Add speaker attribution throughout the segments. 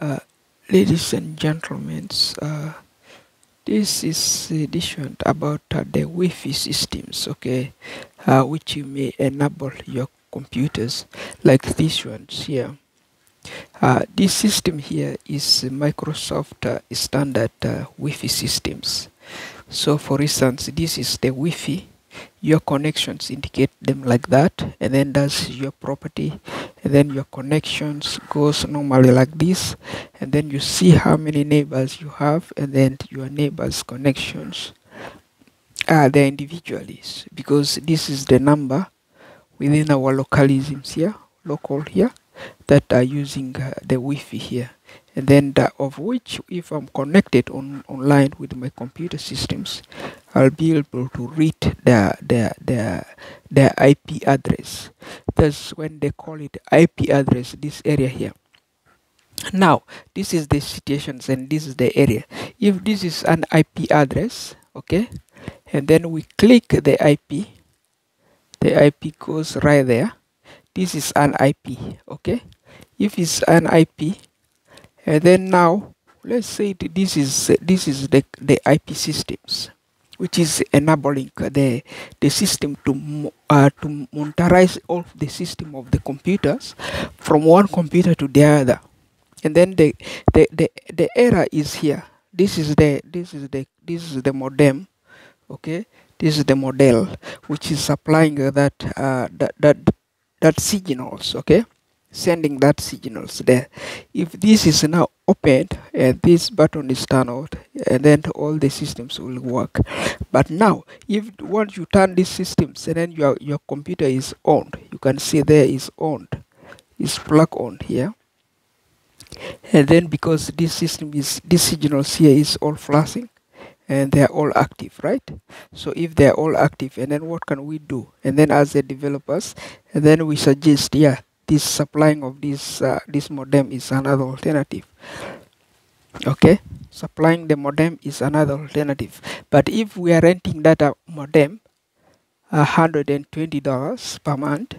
Speaker 1: Uh, Ladies and gentlemen, this is edition about the Wi-Fi systems, okay, which you may enable your computers like these ones here. This system here is Microsoft standard Wi-Fi systems. So for instance, this is the Wi-Fi. Your connections indicate them like that, and then that's your property, and then your connections goes normally like this, and then you see how many neighbors you have, and then your neighbors connections are there individually, because this is the number within our localisms here, local here, that are using the Wi-Fi here, and then of which, if I'm connected online with my computer systems, I'll be able to read the IP address. That's when they call it IP address, this area here. Now, this is the situations and this is the area. If this is an IP address, okay, and then we click the IP goes right there. This is an IP, okay. If it's an IP, and then now let's say this is the IP systems, which is enabling the system to monitorize all the system of the computers from one computer to the other. And then the error is here. This is the modem, okay. This is the model which is supplying that signals, okay, sending that signals there. If this is now opened and this button is turned on, and then all the systems will work. But now, if once you turn these systems and then your computer is on, you can see there is on, is plug on here. And then because this signals here is all flashing, and they are all active, right? So if they are all active, and then what can we do? And then as the developers, and then we suggest, yeah, this supplying of this modem is another alternative. Okay, supplying the modem is another alternative. But if we are renting that modem, $120 per month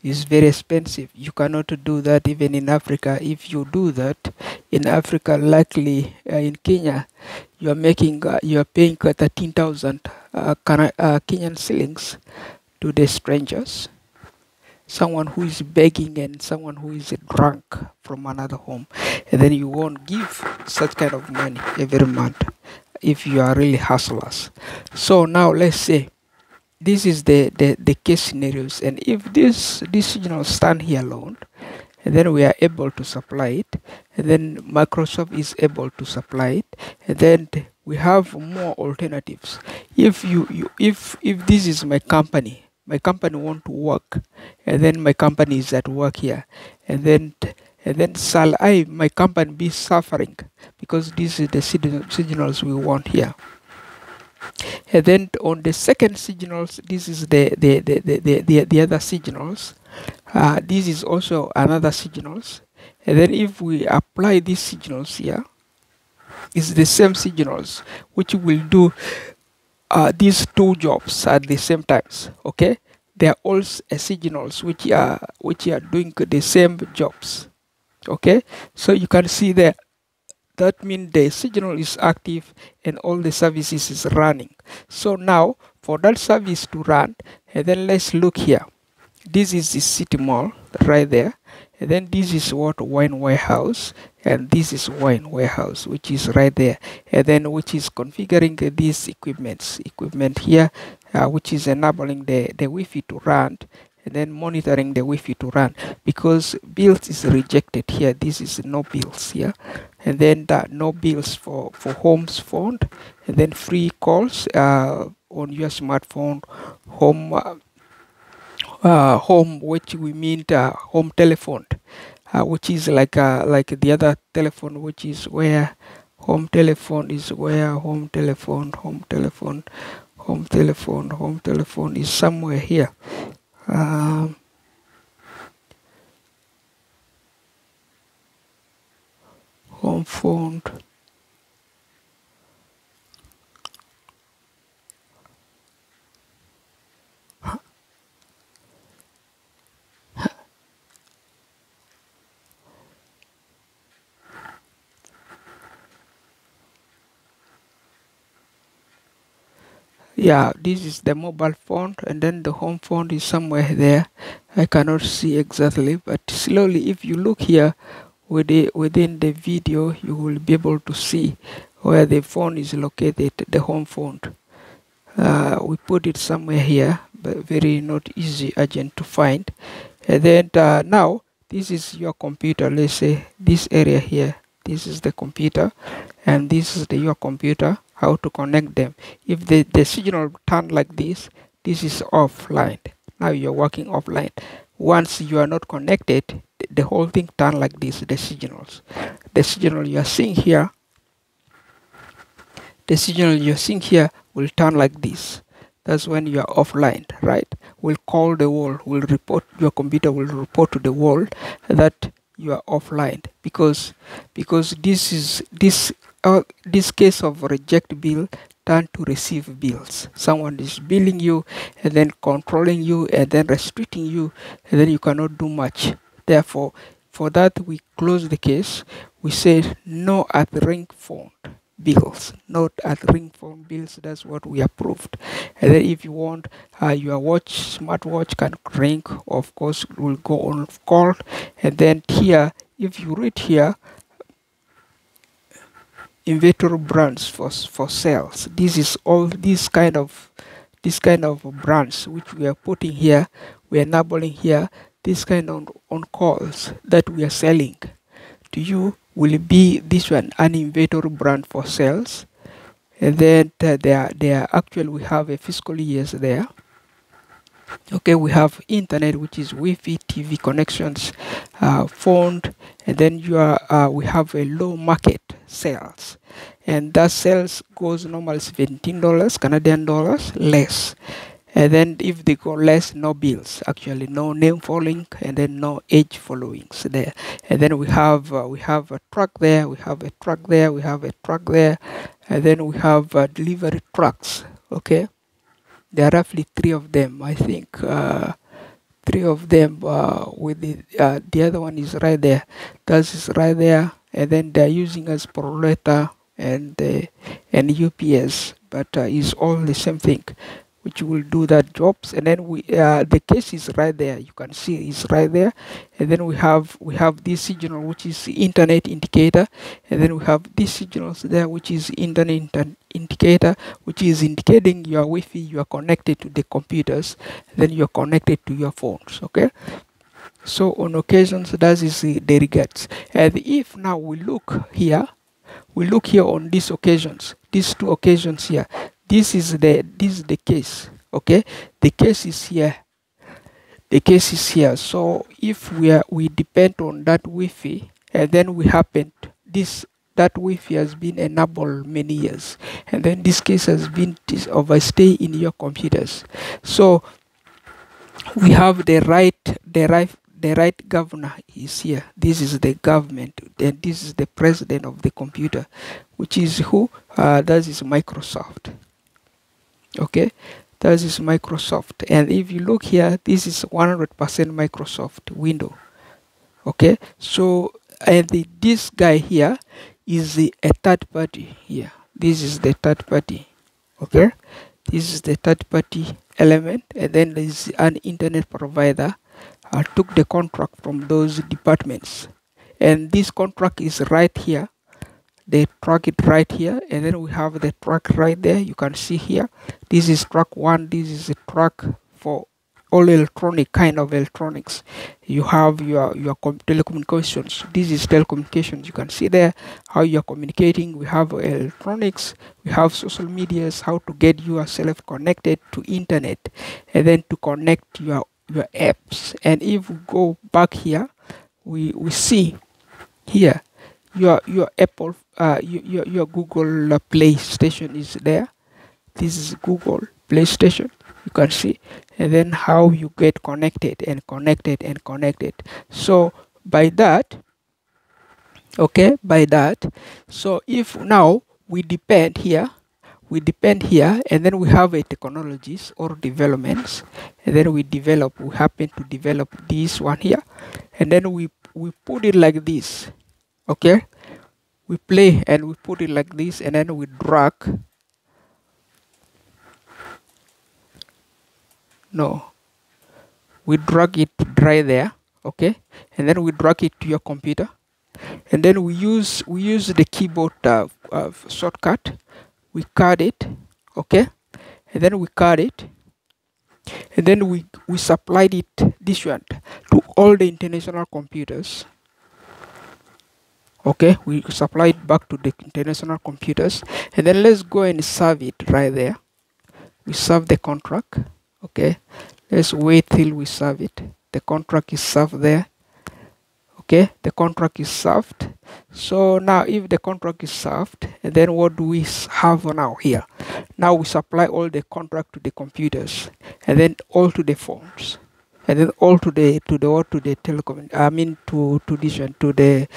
Speaker 1: is very expensive. You cannot do that even in Africa. If you do that in Africa, likely in Kenya, you are paying 13,000 Kenyan shillings to the strangers, someone who is begging and someone who is drunk from another home, and then you won't give such kind of money every month if you are really hustlers. So now let's say this is the case scenarios, and if this signal stand here alone, and then we are able to supply it, and then Microsoft is able to supply it, and then we have more alternatives. If if this is my company want to work, and then my company is at work here, and then shall my company be suffering because this is the signals we want here. And then on the second signals, this is the other signals. This is also another signals. And then if we apply these signals here, it's the same signals which will do these two jobs at the same times. Okay, they are all signals which are doing the same jobs. Okay, so you can see there. That means the signal is active and all the services is running. So now for that service to run, and then let's look here. This is the city mall right there, and then this is what wine warehouse, and this is wine warehouse, which is right there, and then which is configuring these equipment here, which is enabling the Wi-Fi to run, and then monitoring the Wi-Fi to run, because bills is rejected here. This is no bills here, and then no bills for homes phone, and then free calls on your smartphone, home, which we mean home telephone, which is like the other telephone, which is where home telephone is where home telephone is somewhere here. Home phone. Yeah, this is the mobile phone, and then the home phone is somewhere there. I cannot see exactly, but slowly, if you look here within the video, you will be able to see where the phone is located, the home phone. We put it somewhere here, but very not easy, urgent to find. And then now, this is your computer. Let's say this area here. This is the computer, and this is your computer. How to connect them? If the signal turn like this is offline. Now you're working offline. Once you are not connected, the whole thing turn like this. The signal you are seeing here, will turn like this. That's when you are offline, right? Will call the world, will report, your computer will report to the world that you are offline, because this case of reject bill turn to receive bills. Someone is billing you and then controlling you and then restricting you, and then you cannot do much. Therefore, for that we close the case. We say no at ring phone bills, not at ring phone bills. That's what we approved. And then if you want your smartwatch can ring, of course will go on call. And then here, if you read here, inventory brands for sales, this is all this kind of brands which we are putting here, we are enabling here. This kind of on calls that we are selling to you will be this one, an inventory brand for sales. And then there actually we have a fiscal years there. Okay, we have internet, which is Wi-Fi, TV connections, phone, and then we have a low market sales, and that sales goes normal $17 Canadian dollars less. And then if they go less, no bills, actually no name following, and then no age followings there. And then we have a truck there, we have a truck there, we have a truck there, and then we have delivery trucks. Okay, there are roughly 3 of them, I think. 3 of them with the other one is right there. That is right there, and then they're using as Proleta and UPS, but it's all the same thing, which will do that jobs. And then the case is right there. You can see it's right there. And then we have this signal, which is internet indicator, and then we have these signals there, which is internet indicator, which is indicating your Wi-Fi, you are connected to the computers, then you are connected to your phones. Okay, so on occasions that is the regards. And if now we look here on these occasions, these 2 occasions here, this is the case. Okay, the case is here, so if we depend on that Wi-Fi, and then we happen that Wi-Fi has been enabled many years, and then this case has been overstay in your computers. So we have the right governor is here. This is the government, and this is the president of the computer, which is who? That is Microsoft. Okay, that is Microsoft. And if you look here, this is 100% Microsoft window. Okay, so and this guy here is a third party here. This is the third party. Okay, this is the third party element, and then there is an internet provider took the contract from those departments, and this contract is right here. They track it right here, and then we have the track right there. You can see here, this is track 1. This is a track for all electronic kind of electronics. You have your telecommunications. This is telecommunications. You can see there how you are communicating. We have electronics, we have social medias, how to get yourself connected to internet, and then to connect your apps. And if we go back here, we see here your Apple, your Google Play Station is there. This is Google Play Station. You can see, and then how you get connected and connected and connected. So by that, okay, so if now we depend here, and then we have a technologies or developments, and then we happen to develop this one here, and then we put it like this. Okay, we play and we put it like this, and then we drag No, we drag it to dry there, okay, and then we drag it to your computer, and then we use the keyboard shortcut. We cut it, okay, and then we cut it, and then we supplied it, this one, to all the international computers. Okay, we supply it back to the international computers, and then let's go and serve it right there. We serve the contract. Okay, let's wait till we serve it. The contract is served there. Okay, the contract is served. So now if the contract is served, and then what do we have now here? Now we supply all the contract to the computers, and then all to the phones, and then all to the telecom, I mean to this one, to the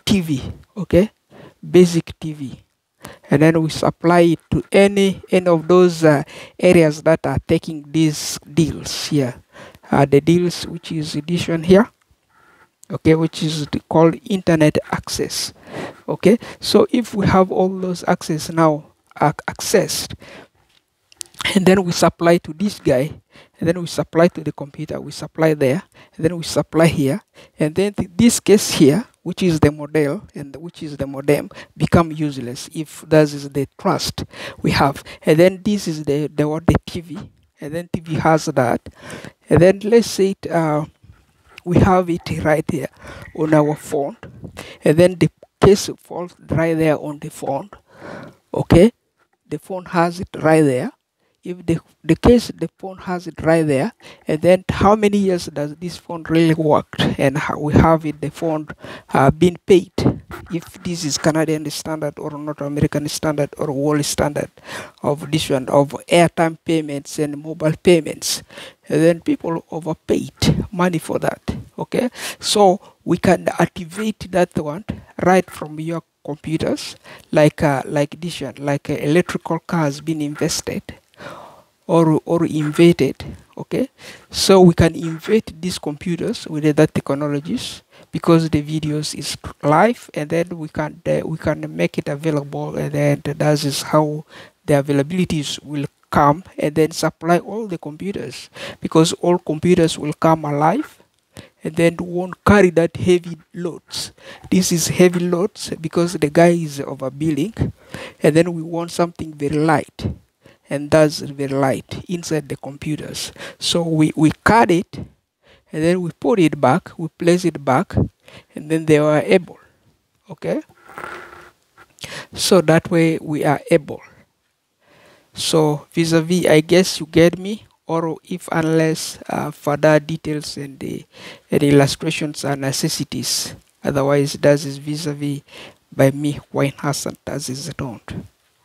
Speaker 1: TV, okay, basic TV, and then we supply it to any of those areas that are taking these deals here, the deals which is this one here, okay, which is called internet access. Okay, so if we have all those access now accessed, and then we supply to this guy, and then we supply to the computer, we supply there, and then we supply here, and then this case here, which is the model and which is the modem, become useless if that is the trust we have. And then this is the TV, and then TV has that, and then let's say it, we have it right here on our phone, and then the case falls right there on the phone. Okay, the phone has it right there. If the case the phone has it right there, and then how many years does this phone really worked, and how we have it, the phone been paid, if this is Canadian standard or North American standard or world standard of this one, of airtime payments and mobile payments, and then people overpaid money for that. Okay, so we can activate that one right from your computers, like this one, like electrical cars being invested or invaded. Okay, so we can invade these computers with that technologies, because the videos is live, and then we can make it available, and then that is how the availabilities will come, and then supply all the computers, because all computers will come alive, and then won't carry that heavy loads. This is heavy loads because the guy is overbilling, and then we want something very light, and that's very light inside the computers. So we cut it, and then we put it back, we place it back, and then they are able. Okay, so that way we are able. So vis-a-vis, I guess you get me, or if unless further details and the illustrations are necessities. Otherwise, that is vis-a-vis by me, Wayne Hassan, that is don't.